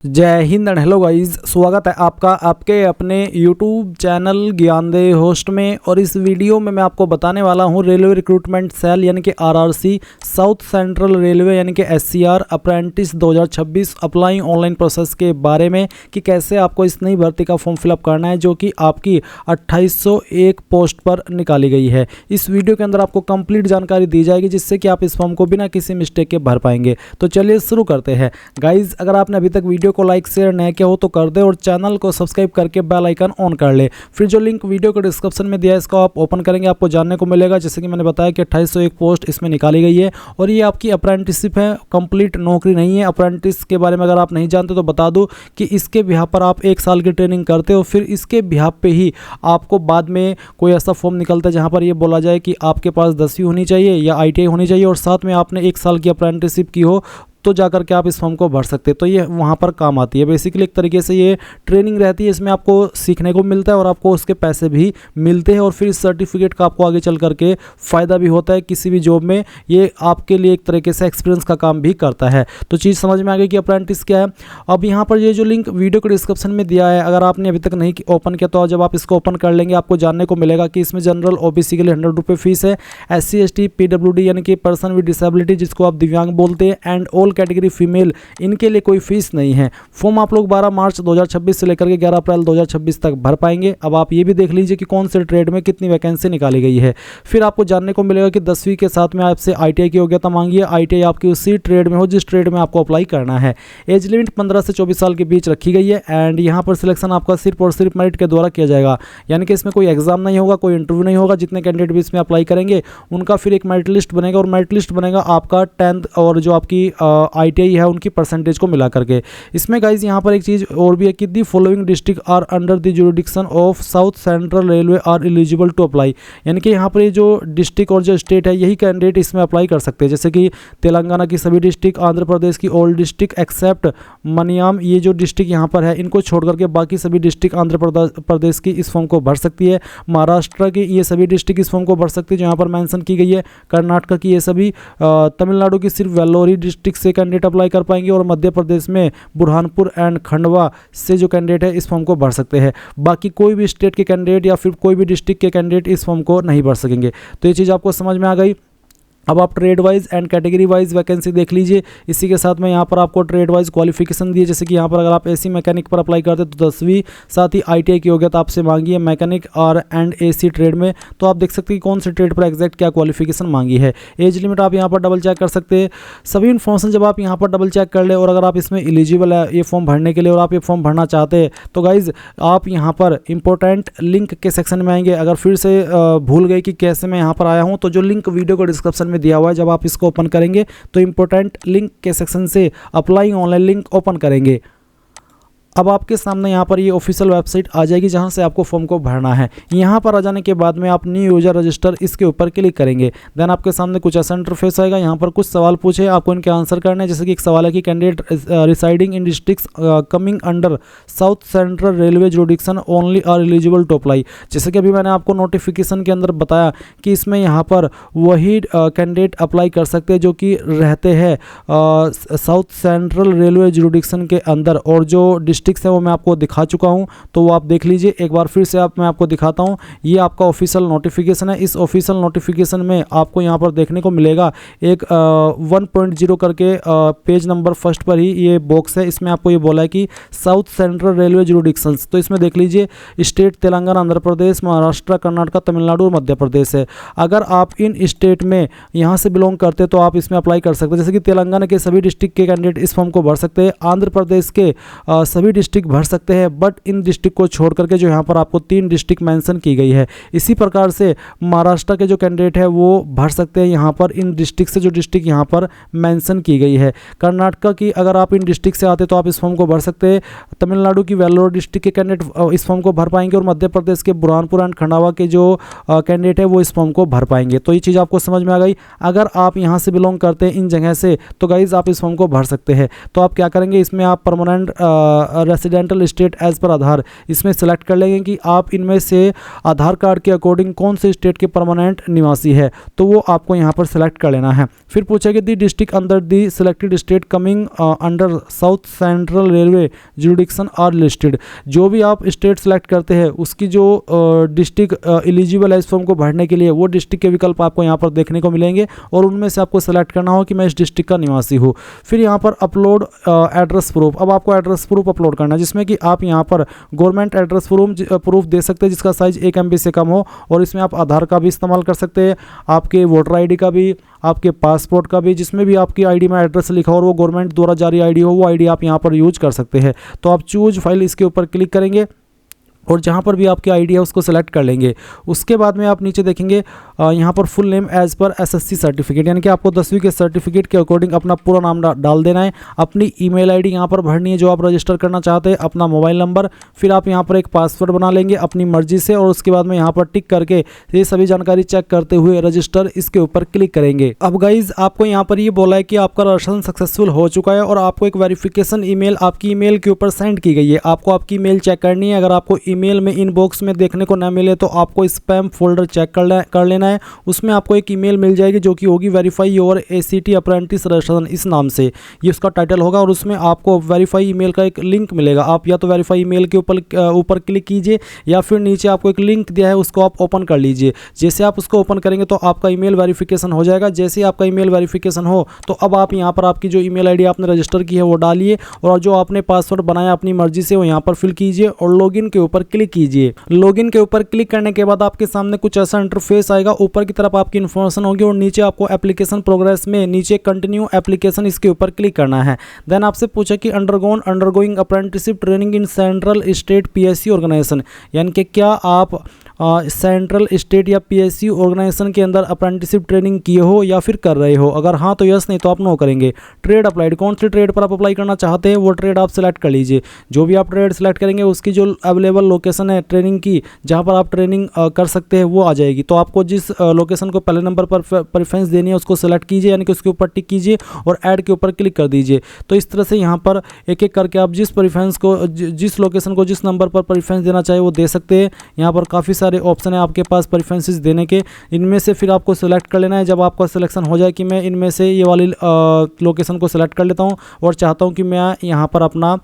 जय Hind and hello guys, स्वागत है आपका आपके अपने यूट्यूब चैनल ज्ञानदेव होस्ट में। और इस वीडियो में मैं आपको बताने वाला हूं रेलवे रिक्रूटमेंट सेल यानी कि आरआरसी, साउथ सेंट्रल रेलवे यानी कि SCR apprentice 2026 applying online process के बारे में कि कैसे आपको इस नई भर्ती का फॉर्म फिलअप करना है जो कि आपकी 2801 पोस्ट पर निकाली गई है। इस वीडियो के अंदर आपको कंप्लीट जानकारी दी जाएगी जिससे कि आप इस फॉर्म को बिना किसी मिस्टेक के भर पाएंगे। तो चलिए शुरू करते हैं। गाइज, अगर आपने अभी तक वीडियो को लाइक शेयर नहीं किया हो तो कर दे और चैनल को सब्सक्राइब करके बेल आइकन ऑन कर ले। फिर जो लिंक वीडियो के डिस्क्रिप्शन में दिया है इसको आप ओपन करेंगे, आपको जानने को मिलेगा जैसे कि मैंने बताया कि 2801 पोस्ट इसमें निकाली गई है और ये आपकी अप्रेंटिसशिप है, कंप्लीट नौकरी नहीं है। अप्रेंटिस के बारे में अगर आप नहीं जानते तो बता दूं कि इसके बिहाफ पर आप 1 साल की ट्रेनिंग करते हो, फिर इसके बिहाफ पे ही आपको बाद में कोई ऐसा फॉर्म निकलता है जहाँ पर ये बोला जाए कि आपके पास 10वीं होनी चाहिए या ITI होनी चाहिए और साथ में आपने 1 साल की अप्रेंटिसशिप की हो तो जाकर के आप इस फॉर्म को भर सकते हैं। तो ये वहाँ पर काम आती है। बेसिकली एक तरीके से ये ट्रेनिंग रहती है, इसमें आपको सीखने को मिलता है और आपको उसके पैसे भी मिलते हैं और फिर इस सर्टिफिकेट का आपको आगे चल करके फ़ायदा भी होता है किसी भी जॉब में। ये आपके लिए एक तरीके से एक्सपीरियंस का काम भी करता है। तो चीज़ समझ में आ गई कि अप्रेंटिस क्या है। अब यहाँ पर ये जो लिंक वीडियो के डिस्क्रिप्शन में दिया है, अगर आपने अभी तक नहीं ओपन किया तो जब आप इसको ओपन कर लेंगे आपको जानने को मिलेगा कि इसमें जनरल OBC के लिए 100 रुपये फीस है, SC ST PWD यानी कि पर्सन विद डिसेबिलिटी जिसको आप दिव्यांग बोलते हैं एंड ऑल कैटेगरी फीमेल इनके लिए कोई फीस नहीं है। फॉर्म आप लोग 12 मार्च 2026 से लेकर के 11 अप्रैल 2026 तक भर पाएंगे। अब आप ये भी देख लीजिए कि कौन से ट्रेड में कितनी वैकेंसी निकाली गई है। फिर आपको जानने को मिलेगा कि 10वीं के साथ में आपसे ITI की योग्यता मांगी है। ITI आपकी उसी ट्रेड में हो जिस ट्रेड में आपको अप्लाई करना है। एज लिमिट 15 से 24 साल के बीच रखी गई है एंड यहाँ पर सिलेक्शन आपका सिर्फ और सिर्फ मेरिट के द्वारा किया जाएगा, यानी कि इसमें कोई एग्जाम नहीं होगा, कोई इंटरव्यू नहीं होगा। जितने कैंडिडेट भी इसमें अप्लाई करेंगे उनका फिर एक मेरिट लिस्ट बनेगा और मेरिट लिस्ट बनेगा आपका 10th और जो आपकी ITI है उनकी परसेंटेज को मिला करके। इसमें गाइज यहाँ पर एक चीज़ और भी है कि the following district are under the jurisdiction of South central Railway are eligible to apply, यानी कि यहाँ पर ये जो डिस्ट्रिक्ट और जो स्टेट है यही कैंडिडेट इसमें अप्लाई कर सकते हैं। जैसे कि तेलंगाना की सभी डिस्ट्रिक्ट, आंध्र प्रदेश की ऑल डिस्ट्रिक्ट एक्सेप्ट मनियाम, ये जो डिस्ट्रिक्ट यहाँ पर है इनको छोड़ करके बाकी सभी डिस्ट्रिक्ट आंध्र प्रदेश की इस फॉर्म को भर सकती है। महाराष्ट्र की ये सभी डिस्ट्रिक्ट इस फॉर्म को भर सकती है जो यहाँ पर मेंशन की गई है। कर्नाटक की ये सभी, तमिलनाडु की सिर्फ वेल्लोरी डिस्ट्रिक्ट से कैंडिडेट अप्लाई कर पाएंगे और मध्य प्रदेश में बुरहानपुर एंड खंडवा से जो कैंडिडेट है इस फॉर्म को भर सकते हैं। बाकी कोई भी स्टेट के कैंडिडेट या फिर कोई भी डिस्ट्रिक्ट के कैंडिडेट इस फॉर्म को नहीं भर सकेंगे। तो ये चीज़ आपको समझ में आ गई। अब आप trade wise and category wise vacancy देख लीजिए। इसी के साथ में यहाँ पर आपको ट्रेड वाइज क्वालिफिकेशन दिए, जैसे कि यहाँ पर अगर आप AC मैकेनिक पर अप्लाई करते तो 10वीं, साथ ही ITI की योग्यता आपसे मांगी है मैकेनिक और एंड AC ट्रेड में। तो आप देख सकते हैं कौन से ट्रेड पर एग्जैक्ट क्या क्वालिफिकेशन मांगी है। एज लिमिट आप यहाँ पर डबल चेक कर सकते हैं। सभी इन्फॉर्मेशन जब आप यहाँ पर डबल चेक कर ले और अगर आप इसमें एलिजिबल है ये फॉर्म भरने के लिए और आप ये फॉर्म भरना चाहते हैं तो गाइज आप यहाँ पर इंपॉर्टेंट लिंक के सेक्शन में आएंगे। अगर फिर से भूल गए कि कैसे मैं यहाँ पर आया हूँ तो जो लिंक वीडियो को डिस्क्रिप्शन में दिया हुआ है, जब आप इसको ओपन करेंगे तो इंपॉर्टेंट लिंक के सेक्शन से अप्लाई ऑनलाइन लिंक ओपन करेंगे। अब आपके सामने यहाँ पर ये ऑफिशियल वेबसाइट आ जाएगी जहाँ से आपको फॉर्म को भरना है। यहाँ पर आ जाने के बाद में आप न्यू यूजर रजिस्टर इसके ऊपर क्लिक करेंगे। देन आपके सामने कुछ ऐसा इंटरफेस आएगा। यहाँ पर कुछ सवाल पूछे, आपको इनके आंसर करने हैं। जैसे कि एक सवाल है कि candidate residing in districts coming under south central railway jurisdiction only are eligible to apply. जैसे कि अभी मैंने आपको नोटिफिकेशन के अंदर बताया कि इसमें यहाँ पर वही कैंडिडेट अप्लाई कर सकते हैं जो कि रहते हैं साउथ सेंट्रल रेलवे जुरिडिक्शन के अंदर, और जो डिस्ट्रिक्ट है वो मैं आपको दिखा चुका हूं तो वो आप देख लीजिए एक बार फिर से। मैं आपको दिखाता हूं, ये आपका ऑफिशियल नोटिफिकेशन है। इस ऑफिशियल नोटिफिकेशन में आपको यहां पर देखने को मिलेगा एक 1.0 करके पेज नंबर फर्स्ट पर ही ये बॉक्स है। इसमें आपको ये बोला है कि साउथ सेंट्रल रेलवे जुरिडिक्शंस। तो इसमें देख लीजिए स्टेट तेलंगाना, आंध्र प्रदेश, महाराष्ट्र, कर्नाटक, तमिलनाडु और मध्य प्रदेश है। अगर आप इन स्टेट में यहाँ से बिलोंग करते तो आप इसमें अप्लाई कर सकते हैं। जैसे कि तेलंगाना के सभी डिस्ट्रिक्ट के कैंडिडेट इस फॉर्म को भर सकते हैं, आंध्र प्रदेश के सभी डिस्ट्रिक्ट भर सकते हैं, बट इन डिस्ट्रिक्ट को छोड़ करके जो यहाँ पर आपको 3 डिस्ट्रिक्ट मेंशन की गई है। इसी प्रकार से महाराष्ट्र के जो कैंडिडेट है वो भर सकते हैं यहाँ पर इन डिस्ट्रिक्ट से जो डिस्ट्रिक्ट यहाँ पर मेंशन की गई है। कर्नाटक की अगर आप इन डिस्ट्रिक्ट से आते तो आप इस फॉर्म को भर सकते हैं। तमिलनाडु की वेल्लोर डिस्ट्रिक्ट के कैंडिडेट इस फॉर्म को भर पाएंगे और मध्य प्रदेश के बुरहानपुर एंड खंडावा के जो कैंडिडेट है वो इस फॉर्म को भर पाएंगे। तो ये चीज़ आपको समझ में आ गई। अगर आप यहाँ से बिलोंग करते हैं इन जगह से तो गाइज आप इस फॉर्म को भर सकते हैं। तो आप क्या करेंगे, इसमें आप permanent residential state as per आधार, इसमें सेलेक्ट कर लेंगे कि आप इनमें से आधार कार्ड के अकॉर्डिंग कौन से स्टेट के परमानेंट निवासी है, तो वो आपको यहाँ पर सेलेक्ट कर लेना है। फिर पूछेगा the district under the selected state coming under south central railway jurisdiction are listed. जो भी आप स्टेट सेलेक्ट करते हैं उसकी जो डिस्ट्रिक्ट एलिजिबल है इस फॉर्म को भरने के लिए, वो डिस्ट्रिक्ट के विकल्प आपको यहाँ पर देखने को मिलेंगे और उनमें से आपको सेलेक्ट करना हो कि मैं इस डिस्ट्रिक्ट का निवासी हूँ। फिर यहाँ पर अपलोड एड्रेस प्रूफ, अब आपको एड्रेस प्रूफ अपलोड करना है जिसमें कि आप यहाँ पर गवर्नमेंट एड्रेस प्रूफ दे सकते हैं जिसका साइज 1 MB से कम हो, और इसमें आप आधार का भी इस्तेमाल कर सकते हैं, आपके वोटर ID का भी, आपके पासपोर्ट का भी, जिसमें भी आपकी ID में एड्रेस लिखा हो और वो गवर्नमेंट द्वारा जारी ID हो, वो ID आप यहाँ पर यूज कर सकते हैं। तो आप चूज फाइल इसके ऊपर क्लिक करेंगे और जहाँ पर भी आपकी आईडी है उसको सेलेक्ट कर लेंगे। उसके बाद में आप नीचे देखेंगे यहाँ पर full name as per SSC certificate, यानी कि आपको 10वीं के सर्टिफिकेट के अकॉर्डिंग अपना पूरा नाम डाल देना है। अपनी ईमेल आईडी यहाँ पर भरनी है जो आप रजिस्टर करना चाहते हैं, अपना मोबाइल नंबर, फिर आप यहाँ पर एक पासवर्ड बना लेंगे अपनी मर्जी से और उसके बाद में यहाँ पर टिक करके ये सभी जानकारी चेक करते हुए रजिस्टर इसके ऊपर क्लिक करेंगे। अब गाइज आपको यहाँ पर ये बोला है कि आपका रजिस्ट्रेशन सक्सेसफुल हो चुका है और आपको एक वेरिफिकेशन ईमेल आपकी ईमेल के ऊपर सेंड की गई है। आपको आपकी ईमेल चेक करनी है, अगर आपको ईमेल में इनबॉक्स में देखने को ना मिले तो आपको स्पैम फोल्डर चेक कर लेना है। उसमें आपको एक ईमेल मिल जाएगी जो कि होगी verify your ACT apprentice registration, इस नाम से ये उसका टाइटल होगा और उसमें आपको वेरीफाई ईमेल का एक लिंक मिलेगा। आप या तो वेरीफाई ईमेल के ऊपर क्लिक कीजिए या फिर नीचे आपको एक लिंक दिया है उसको आप ओपन कर लीजिए। जैसे आप उसको ओपन करेंगे तो आपका ईमेल वेरिफिकेशन हो जाएगा। जैसे ही आपका ईमेल वेरिफिकेशन हो तो अब आप यहाँ पर आपकी जो ईमेल आईडी आपने रजिस्टर की है वो डालिए और जो आपने पासवर्ड बनाया अपनी मर्जी से वो यहाँ पर फिल कीजिए और लॉगिन के ऊपर क्लिक कीजिए। लॉगिन के ऊपर क्लिक करने के बाद आपके सामने कुछ ऐसा इंटरफेस आएगा, ऊपर की तरफ आपकी इन्फॉर्मेशन होगी और नीचे आपको एप्लीकेशन प्रोग्रेस में नीचे कंटिन्यू एप्लीकेशन इसके ऊपर क्लिक करना है। देन आपसे पूछा कि undergoing apprenticeship training in central state PSC organisation, यानी कि क्या आप सेंट्रल स्टेट या PSC ऑर्गेनाइजेशन के अंदर अप्रेंटिसशिप ट्रेनिंग किए हो या फिर कर रहे हो। अगर हाँ तो यस, नहीं तो आप नो करेंगे। ट्रेड अप्लाइड, कौन सी ट्रेड पर आप अप्लाई करना चाहते हैं वो ट्रेड आप सेलेक्ट कर लीजिए। जो भी आप ट्रेड सेलेक्ट करेंगे उसकी जो अवेलेबल लोकेशन है ट्रेनिंग की जहाँ पर आप ट्रेनिंग कर सकते हैं वो आ जाएगी। तो आपको जिस लोकेशन को पहले नंबर पर प्रेफरेंस देनी है उसको सेलेक्ट कीजिए, यानी कि उसके ऊपर टिक कीजिए और ऐड के ऊपर क्लिक कर दीजिए। तो इस तरह से यहाँ पर एक एक करके आप जिस प्रेफरेंस को, जिस लोकेशन को जिस नंबर पर प्रेफरेंस देना चाहे वो दे सकते हैं। यहाँ पर काफ़ी सारे ऑप्शन है आपके पास प्रेफरेंसेस देने के, इनमें से फिर आपको सेलेक्ट कर लेना है। जब आपका सिलेक्शन हो जाए कि मैं इनमें से ये वाली लोकेशन को सेलेक्ट कर लेता हूँ और चाहता हूँ कि मैं यहाँ पर अपना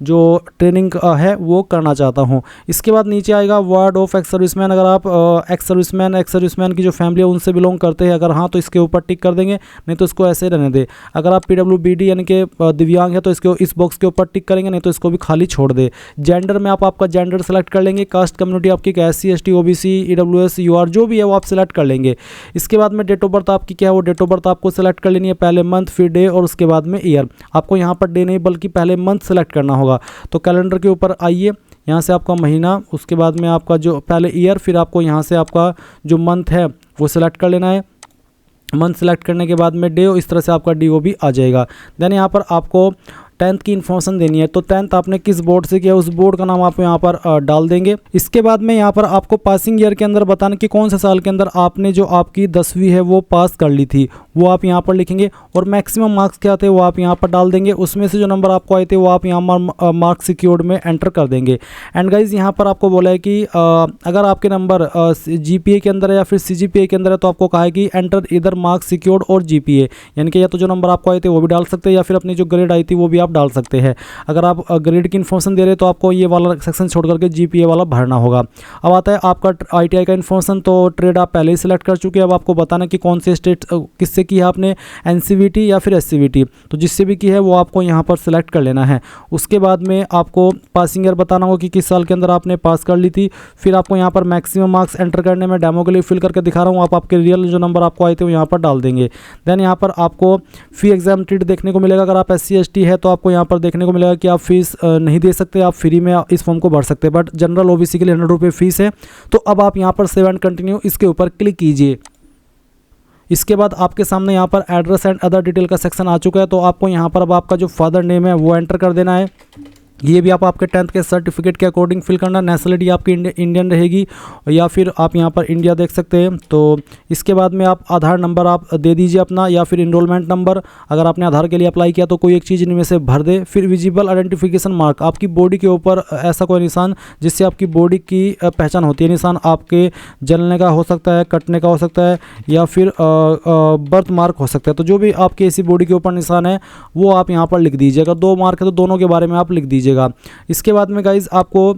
जो ट्रेनिंग है वो करना चाहता हूँ। इसके बाद नीचे आएगा वार्ड ऑफ एक्स सर्विसमैन। अगर आप एक्स सर्विसमैन की जो फैमिली है उनसे बिलोंग करते हैं, अगर हाँ तो इसके ऊपर टिक कर देंगे, नहीं तो इसको ऐसे रहने दे। अगर आप PWBD यानी कि दिव्यांग है तो इसको इस बॉक्स के ऊपर टिक करेंगे, नहीं तो इसको भी खाली छोड़ दे। जेंडर में आप आपका जेंडर सेलेक्ट कर लेंगे। कास्ट कम्युनिटी आपकी SC ST OBC EWS UR जो भी है वो आप सेलेक्ट कर लेंगे। इसके बाद में डेट ऑफ बर्थ आपकी क्या है वो डेट ऑफ बर्थ आपको सेलेक्ट कर लेनी है, पहले मंथ फिर डे और उसके बाद में ईयर। आपको यहाँ पर डे नहीं बल्कि पहले मंथ सेलेक्ट करना होगा। तो कैलेंडर के ऊपर आइए, यहाँ से आपका महीना, उसके बाद में आपका जो पहले ईयर, फिर आपको यहाँ से आपका जो मंथ है वो सिलेक्ट कर लेना है। मंथ सेलेक्ट करने के बाद में डे, इस तरह से आपका DO भी आ जाएगा। देन यहाँ पर आपको 10th की इन्फॉर्मेशन देनी है। तो 10th आपने किस बोर्ड से किया उस बोर्ड का नाम आप यहाँ पर डाल देंगे। इसके बाद में यहाँ पर आपको पासिंग ईयर के अंदर बताना कि कौन से साल के अंदर आपने जो आपकी 10वीं है वो पास कर ली थी वो आप यहाँ पर लिखेंगे और मैक्सिमम मार्क्स क्या थे वो आप यहाँ पर डाल देंगे। उसमें से जो नंबर आपको आए थे वो आप यहाँ मार्क्स सिक्योर्ड में एंटर कर देंगे। एंड गाइज यहाँ पर आपको बोला है कि अगर आपके नंबर GPA के अंदर है या फिर CGPA के अंदर है तो आपको कहा है कि एंटर इधर मार्क्स सिक्योर्ड और GPA, यानी कि या तो जो नंबर आपको आए थे वो भी डाल सकते हैं या फिर अपनी जो ग्रेड आई थी वो भी आप डाल सकते हैं। अगर आप ग्रेड की इन्फॉर्मेशन दे रहे हैं तो आपको ये वाला सेक्शन छोड़ करके GPA वाला भरना होगा। अब आता है आपका ITI का इन्फॉर्मेशन। तो ट्रेड आप पहले ही सिलेक्ट कर चुके हैं, अब आपको बताना कि कौन से स्टेट किससे की है आपने, NCVT या फिर SCVT, तो जिससे भी की है वो आपको यहाँ पर सिलेक्ट कर लेना है। उसके बाद में आपको पासिंग ईयर बताना होगा कि किस साल के अंदर आपने पास कर ली थी। फिर आपको यहाँ पर मैक्सिमम मार्क्स एंटर करने में डेमो के लिए फिल करके दिखा रहा हूँ, आप आपके रियल जो नंबर आपको आए थे वो यहाँ पर डाल देंगे। देन यहाँ पर आपको फी एग्जाम्प्टेड देखने को मिलेगा। अगर आप SC ST है तो आपको यहाँ पर देखने को मिलेगा कि आप फीस नहीं दे सकते, आप फ्री में इस फॉर्म को भर सकते हैं, बट जनरल OBC के लिए 100 रुपये फीस है। तो अब आप यहाँ पर सेव एंड कंटिन्यू इसके ऊपर क्लिक कीजिए। इसके बाद आपके सामने यहाँ पर एड्रेस एंड अदर डिटेल का सेक्शन आ चुका है। तो आपको यहाँ पर अब आपका जो फादर नेम है वो एंटर कर देना है। ये भी आप आपके 10th के सर्टिफिकेट के अकॉर्डिंग फिल करना। नेशनलिटी आपकी इंडियन रहेगी या फिर आप यहाँ पर इंडिया देख सकते हैं। तो इसके बाद में आप आधार नंबर आप दे दीजिए अपना, या फिर इनरोलमेंट नंबर, अगर आपने आधार के लिए अप्लाई किया तो कोई एक चीज़ इनमें से भर दे। फिर विजिबल आइडेंटिफिकेशन मार्क, आपकी बॉडी के ऊपर ऐसा कोई निशान जिससे आपकी बॉडी की पहचान होती है। निशान आपके जलने का हो सकता है, कटने का हो सकता है, या फिर बर्थ मार्क हो सकता है। तो जो भी आपकी ऐसी बॉडी के ऊपर निशान है वो आप यहाँ पर लिख दीजिए। अगर 2 मार्क है तो दोनों के बारे में आप लिख दीजिए। इसके बाद में गाइज आपको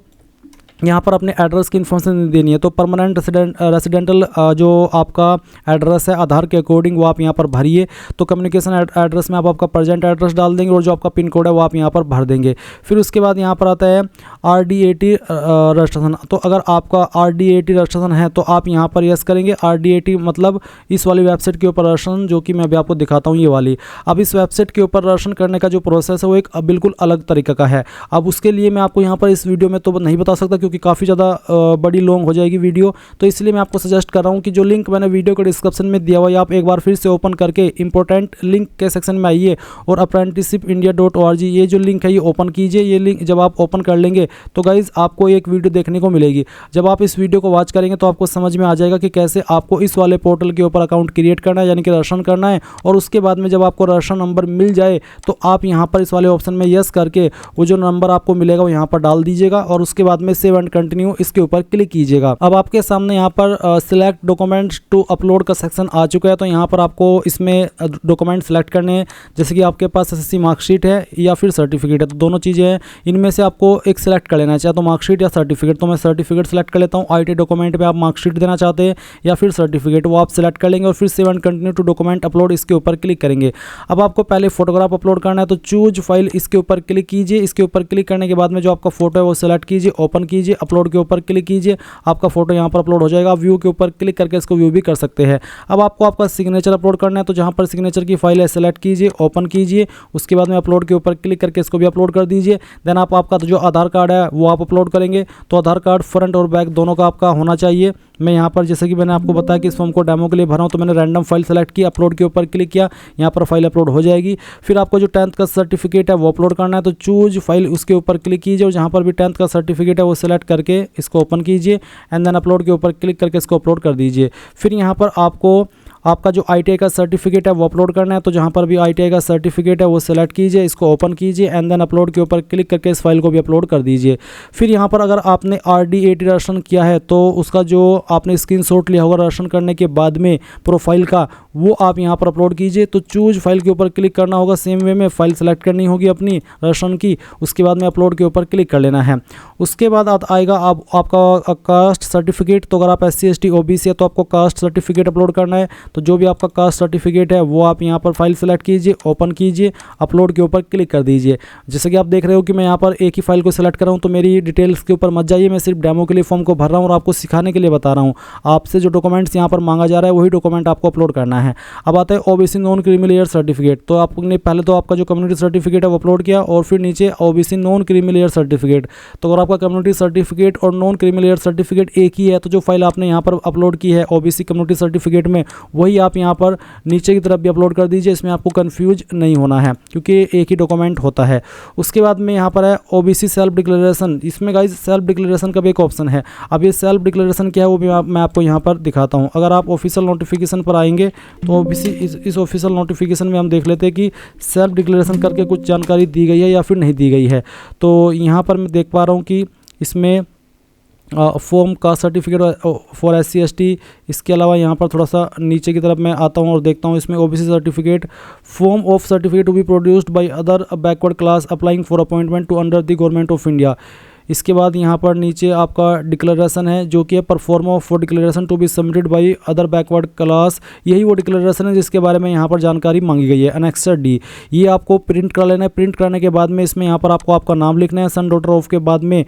यहाँ पर अपने एड्रेस की इन्फॉर्मेशन देनी है। तो परमानेंट रेसिडेंटल जो आपका एड्रेस है आधार के अकॉर्डिंग वो आप यहाँ पर भरिए। तो कम्युनिकेशन एड्रेस में आप आपका प्रेजेंट एड्रेस डाल देंगे और जो आपका पिन कोड है वो आप यहाँ पर भर देंगे। फिर उसके बाद यहाँ पर आता है RD80 रजिस्ट्रेशन। तो अगर आपका RD80 रजिस्ट्रेशन है तो आप यहाँ पर यस करेंगे। RD80 मतलब इस वाली वेबसाइट के ऊपर रजिस्ट्रेशन, जो कि मैं अभी आपको दिखाता हूँ ये वाली। अब इस वेबसाइट के ऊपर रजिस्ट्रेशन करने का जो प्रोसेस है वो एक बिल्कुल अलग तरीके का है। अब उसके लिए मैं आपको यहाँ पर इस वीडियो में तो नहीं बता सकता क्योंकि काफ़ी ज़्यादा बड़ी लॉन्ग हो जाएगी वीडियो। तो इसलिए मैं आपको सजेस्ट कर रहा हूँ कि जो लिंक मैंने वीडियो के डिस्क्रिप्शन में दिया हुआ है आप एक बार फिर से ओपन करके इंपॉर्टेंट लिंक के सेक्शन में आइए और apprenticeshipindia.org ये जो लिंक है ये ओपन कीजिए। ये लिंक जब आप ओपन कर लेंगे तो गाइज़ आपको एक वीडियो देखने को मिलेगी। जब आप इस वीडियो को वॉच करेंगे तो आपको समझ में आ जाएगा कि कैसे आपको इस वाले पोर्टल के ऊपर अकाउंट क्रिएट करना है, यानी कि रजिस्ट्रेशन करना है। और उसके बाद में जब आपको रजिस्ट्रेशन नंबर मिल जाए तो आप यहाँ पर इस वाले ऑप्शन में यस करके वो जो नंबर आपको मिलेगा वो यहाँ पर डाल दीजिएगा और उसके बाद में सेव एंड कंटिन्यू इसके ऊपर क्लिक कीजिएगा। अब आपके सामने यहाँ पर सिलेक्ट डॉक्यूमेंट्स टू अपलोड का सेक्शन आ चुका है। तो यहाँ पर आपको इसमें डॉक्यूमेंट सेलेक्ट करने हैं, जैसे कि आपके पास SSC मार्कशीट है या फिर सर्टिफिकेट है। तो दोनों चीज़ें हैं, इनमें से आपको एक सिलेक्ट कर लेना चाहिए, तो मार्कशीट या सर्टिफिकेट। तो मैं सर्टिफिकेट सेलेक्ट कर लेता हूँ। IT डॉक्यूमेंट में आप मार्कशीट देना चाहते हैं या फिर सर्टिफिकेट, वो आप सिलेक्ट कर लेंगे और फिर save and continue to document upload इसके ऊपर क्लिक करेंगे। अब आपको पहले फोटोग्राफ अपलोड करना है तो चूज फाइल इसके ऊपर क्लिक कीजिए। इसके ऊपर क्लिक करने के बाद में जो आपका फोटो है वो सिलेक्ट कीजिए, ओपन कीजिए, अपलोड के ऊपर क्लिक कीजिए, आपका फोटो यहाँ पर अपलोड हो जाएगा। व्यू के ऊपर क्लिक करके इसको व्यू भी कर सकते हैं। अब आपको आपका सिग्नेचर अपलोड करना है तो जहाँ पर सिग्नेचर की फाइल है सेलेक्ट कीजिए, ओपन कीजिए, उसके बाद में अपलोड के ऊपर क्लिक करके इसको भी अपलोड कर दीजिए। देन आप आपका जो आधार कार्ड है वो आप अपलोड करेंगे। तो आधार कार्ड फ्रंट और बैक दोनों का आपका होना चाहिए। मैं यहाँ पर जैसे कि मैंने आपको बताया कि इस फॉर्म को डेमो के लिए भरा हूँ तो मैंने रैंडम फाइल सेलेक्ट की, अपलोड के ऊपर क्लिक किया, यहाँ पर फाइल अपलोड हो जाएगी। फिर आपको जो 10th का सर्टिफिकेट है वो अपलोड करना है तो चूज फाइल उसके ऊपर क्लिक कीजिए और जहाँ पर भी 10th का सर्टिफिकेट है वो सेलेक्ट करके इसको ओपन कीजिए एंड देन अपलोड के ऊपर क्लिक करके इसको अपलोड कर दीजिए। फिर यहाँ पर आपको आपका जो ITI का सर्टिफिकेट है वो अपलोड करना है तो जहाँ पर भी ITI का सर्टिफिकेट है वो सेलेक्ट कीजिए, इसको ओपन कीजिए एंड देन अपलोड के ऊपर क्लिक करके इस फाइल को भी अपलोड कर दीजिए। फिर यहाँ पर अगर आपने RD80 रजिस्ट्रेशन किया है तो उसका जो आपने स्क्रीनशॉट लिया होगा रजिस्ट्रेशन करने के बाद में प्रोफाइल का, वो आप यहाँ पर अपलोड कीजिए। तो चूज फाइल के ऊपर क्लिक करना होगा, सेम वे में फाइल सेलेक्ट करनी होगी अपनी रजिस्ट्रेशन की, उसके बाद में अपलोड के ऊपर क्लिक कर लेना है। उसके बाद आएगा आपका कास्ट सर्टिफिकेट। तो अगर आप SC ST OBC है तो आपको कास्ट सर्टिफिकेट अपलोड करना है। तो जो भी आपका कास्ट सर्टिफिकेट है वो आप यहाँ पर फाइल सेलेक्ट कीजिए, ओपन कीजिए, अपलोड के ऊपर क्लिक कर दीजिए। जैसे कि आप देख रहे हो कि मैं यहाँ पर एक ही फाइल को सेलेक्ट कर रहा हूँ तो मेरी डिटेल्स के ऊपर मत जाइए, मैं सिर्फ डेमो के लिए फॉर्म को भर रहा हूँ और आपको सिखाने के लिए बता रहा हूँ। आपसे जो डॉक्यूमेंट्स यहाँ पर मांगा जा रहा है वही डॉक्यूमेंट आपको अपलोड करना है। अब आता है OBC non creamy layer certificate. तो आपने पहले तो आपका जो कम्युनिटी सर्टिफिकेट है वो अपलोड किया और फिर नीचे OBC non creamy layer certificate. तो अगर आपका कम्युनिटी सर्टिफिकेट और नॉन क्रीमी लेयर सर्टिफिकेट एक ही है तो जो फाइल आपने यहाँ पर अपलोड की है OBC कम्युनिटी सर्टिफिकेट में वही आप यहाँ पर नीचे की तरफ भी अपलोड कर दीजिए। इसमें आपको कंफ्यूज नहीं होना है क्योंकि एक ही डॉक्यूमेंट होता है। उसके बाद में यहाँ पर है OBC सेल्फ डिक्लेरेशन। इसमें गाइज सेल्फ डिक्लेरेशन का भी एक ऑप्शन है। अब ये सेल्फ डिक्लेरेशन क्या है वो भी मैं आपको यहाँ पर दिखाता हूँ। अगर आप ऑफिशियल नोटिफिकेशन पर आएंगे तो OBC इस ऑफिशियल नोटिफिकेशन में हम देख लेते हैं कि सेल्फ डिक्लेरेशन करके कुछ जानकारी दी गई है या फिर नहीं दी गई है। तो यहाँ पर मैं देख पा रहा हूँ कि इसमें फॉर्म का सर्टिफिकेट फॉर SC ST, इसके अलावा यहाँ पर थोड़ा सा नीचे की तरफ मैं आता हूँ और देखता हूँ इसमें OBC certificate, form of certificate to be produced by other backward class applying for appointment to under the government of India. इसके बाद यहाँ पर नीचे आपका डिक्लेरेशन है जो कि है proforma for declaration to be submitted by other backward class. यही वो डिक्लेरेशन है जिसके बारे में यहाँ पर जानकारी मांगी गई है। एनेक्सर D ये आपको प्रिंट कर लेना है। प्रिंट कराने के बाद में इसमें यहाँ पर आपको आपका नाम लिखना है, सन डॉटर ऑफ के बाद में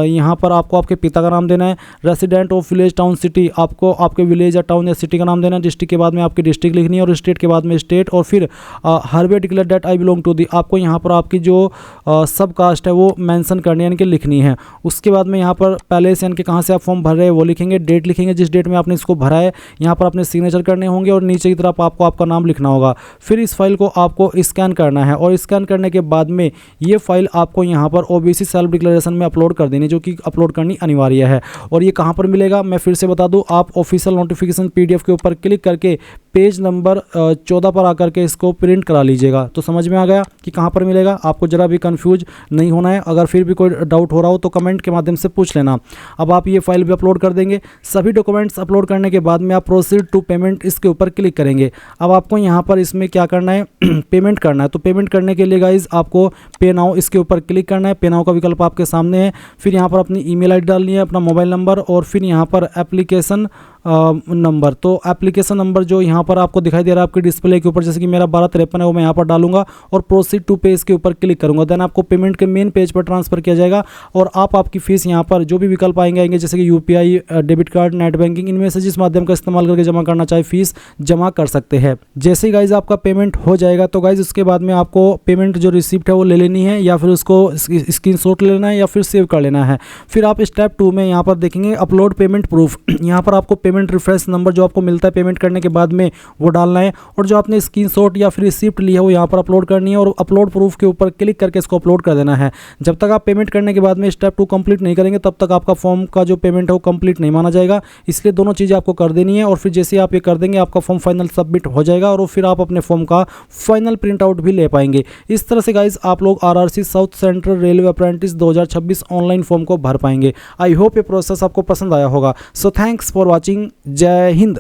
यहाँ पर आपको आपके पिता का नाम देना है। Resident of village town city आपको आपके विलेज या टाउन या सिटी का नाम देना है। डिस्ट्रिक्ट के बाद में आपकी डिस्ट्रिक्ट लिखनी है और स्टेट के बाद में स्टेट। और फिर hereby declare that I belong to the, आपको यहाँ पर आपकी जो सब कास्ट है वो मेंशन करनी है, यानी कि लिखनी है। उसके बाद में यहाँ पर पहले से यानी कि कहाँ से आप फॉर्म भर रहे हैं वो लिखेंगे, डेट लिखेंगे जिस डेट में आपने इसको भरा है, यहाँ पर अपने सिग्नेचर करने होंगे और नीचे की तरफ आपको आपका नाम लिखना होगा। फिर इस फाइल को आपको स्कैन करना है और स्कैन करने के बाद में ये फाइल आपको यहाँ पर ओबीसी सेल्फ डिक्लेरेशन में अपलोड कर देनी, जो कि अपलोड करनी अनिवार्य है। और ये कहाँ पर मिलेगा मैं फिर से बता दूँ, आप ऑफिशियल नोटिफिकेशन PDF के ऊपर क्लिक करके पेज नंबर 14 पर आकर के इसको प्रिंट करा लीजिएगा। तो समझ में आ गया कि कहाँ पर मिलेगा, आपको ज़रा भी कंफ्यूज नहीं होना है। अगर फिर भी कोई डाउट हो रहा हो तो कमेंट के माध्यम से पूछ लेना। अब आप ये फाइल भी अपलोड कर देंगे। सभी डॉक्यूमेंट्स अपलोड करने के बाद में आप प्रोसीड टू पेमेंट इसके ऊपर क्लिक करेंगे। अब आपको यहाँ पर इसमें क्या करना है पेमेंट करना है। तो पेमेंट करने के लिए गाइज आपको पे नाउ इसके ऊपर क्लिक करना है। पे नाउ का विकल्प आपके सामने है। फिर यहाँ पर अपनी ईमेल आईडी डालनी है, अपना मोबाइल नंबर और फिर यहाँ पर एप्लीकेशन नंबर। तो एप्लीकेशन नंबर जो यहाँ पर आपको दिखाई दे रहा है आपके डिस्प्ले के ऊपर, जैसे कि मेरा 1253 है, वो मैं यहाँ पर डालूंगा और प्रोसीड टू पे इसके ऊपर क्लिक करूंगा। देन आपको पेमेंट के मेन पेज पर ट्रांसफर किया जाएगा और आप आपकी फीस यहाँ पर जो भी विकल्प आएंगे जैसे कि UPI, debit card, net banking, इनमें से जिस माध्यम का इस्तेमाल करके जमा करना चाहे फीस जमा कर सकते हैं। जैसे ही गाइज आपका पेमेंट हो जाएगा तो गाइज उसके बाद में आपको पेमेंट जो रिसिप्ट है वो ले लेनी है या फिर उसको स्क्रीनशॉट ले लेना है या फिर सेव कर लेना है। फिर आप स्टेप 2 में यहाँ पर देखेंगे अपलोड पेमेंट प्रूफ। यहाँ पर आपको पेमेंट रेफरेंस नंबर जो आपको मिलता है पेमेंट करने के बाद में वो डालना है और जो आपने स्क्रीनशॉट या फिर रिसिप्ट ली है वो यहाँ पर अपलोड करनी है और अपलोड प्रूफ के ऊपर क्लिक करके इसको अपलोड कर देना है। जब तक आप पेमेंट करने के बाद में स्टेप 2 कंप्लीट नहीं करेंगे तब तक आपका फॉर्म का जो पेमेंट है वो कंप्लीट नहीं माना जाएगा। इसलिए दोनों चीज़ें आपको कर देनी है और फिर जैसे आप ये कर देंगे आपका फॉर्म फाइनल सबमिट हो जाएगा और फिर आप अपने फॉर्म का फाइनल प्रिंट आउट भी ले पाएंगे। इस तरह से गाइज आप लोग RRC south central railway apprentice 2026 online form को भर पाएंगे। आई होप ये प्रोसेस आपको पसंद आया होगा। So thanks for watching. जय हिंद।